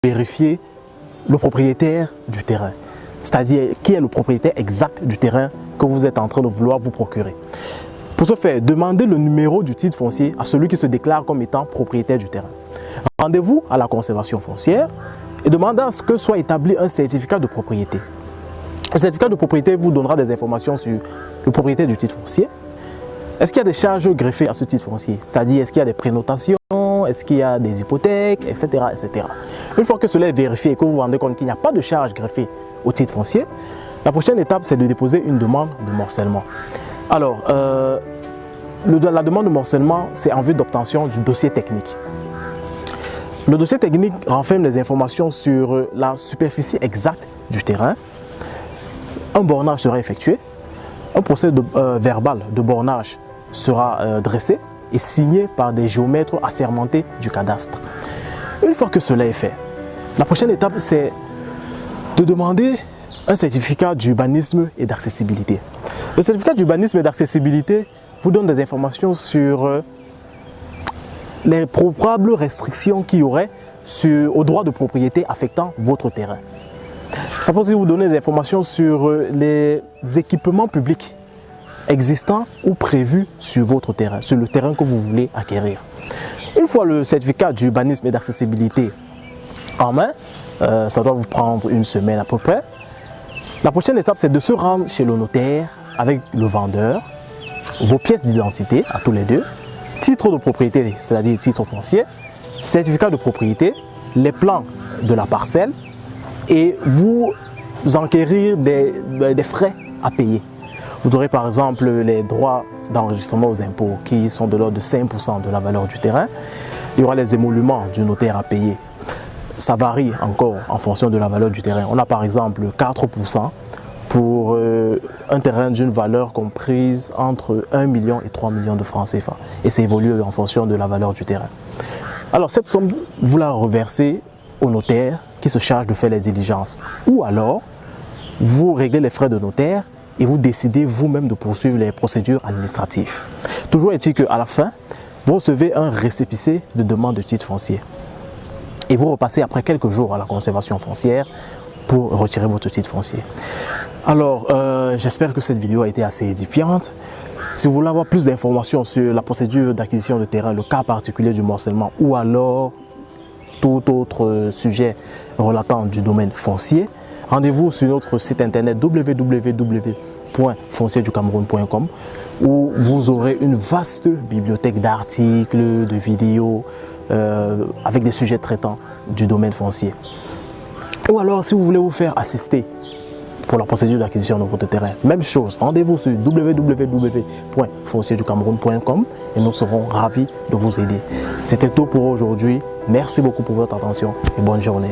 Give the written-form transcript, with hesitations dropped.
vérifier le propriétaire du terrain, c'est-à-dire qui est le propriétaire exact du terrain que vous êtes en train de vouloir vous procurer. Pour ce faire, demandez le numéro du titre foncier à celui qui se déclare comme étant propriétaire du terrain. Rendez-vous à la conservation foncière et demandez à ce que soit établi un certificat de propriété. Le certificat de propriété vous donnera des informations sur le propriétaire du titre foncier. Est-ce qu'il y a des charges greffées à ce titre foncier? C'est-à-dire, est-ce qu'il y a des prénotations, est-ce qu'il y a des hypothèques, etc., etc. Une fois que cela est vérifié et que vous vous rendez compte qu'il n'y a pas de charges greffées au titre foncier, la prochaine étape, c'est de déposer une demande de morcellement. Alors, la demande de morcellement, c'est en vue d'obtention du dossier technique. Le dossier technique renferme les informations sur la superficie exacte du terrain. Un bornage sera effectué. Un procès verbal de bornage sera dressé et signé par des géomètres assermentés du cadastre. Une fois que cela est fait, la prochaine étape, c'est de demander un certificat d'urbanisme et d'accessibilité. Le certificat d'urbanisme et d'accessibilité vous donne des informations sur les probables restrictions qu'il y aurait au droit de propriété affectant votre terrain. Ça peut aussi vous donner des informations sur les équipements publics existants ou prévus sur votre terrain, sur le terrain que vous voulez acquérir. Une fois le certificat d'urbanisme et d'accessibilité en main, ça doit vous prendre une semaine à peu près. La prochaine étape, c'est de se rendre chez le notaire avec le vendeur, vos pièces d'identité à tous les deux, titre de propriété, c'est-à-dire titre foncier, certificat de propriété, les plans de la parcelle et vous enquérir des frais à payer. Vous aurez par exemple les droits d'enregistrement aux impôts qui sont de l'ordre de 5% de la valeur du terrain. Il y aura les émoluments du notaire à payer. Ça varie encore en fonction de la valeur du terrain. On a par exemple 4% pour un terrain d'une valeur comprise entre 1 million et 3 millions de francs CFA. Et ça évolue en fonction de la valeur du terrain. Alors cette somme, vous la reversez au notaire qui se charge de faire les diligences. Ou alors, vous réglez les frais de notaire et vous décidez vous-même de poursuivre les procédures administratives. Toujours est-il qu'à la fin, vous recevez un récépissé de demande de titre foncier. Et vous repassez après quelques jours à la conservation foncière pour retirer votre titre foncier. Alors, j'espère que cette vidéo a été assez édifiante. Si vous voulez avoir plus d'informations sur la procédure d'acquisition de terrain, le cas particulier du morcellement ou alors tout autre sujet relatant du domaine foncier, rendez-vous sur notre site internet www.foncierducameroun.com où vous aurez une vaste bibliothèque d'articles, de vidéos avec des sujets traitant du domaine foncier. Ou alors, si vous voulez vous faire assister pour la procédure d'acquisition de votre terrain, même chose, rendez-vous sur www.foncierducameroun.com et nous serons ravis de vous aider. C'était tout pour aujourd'hui. Merci beaucoup pour votre attention et bonne journée.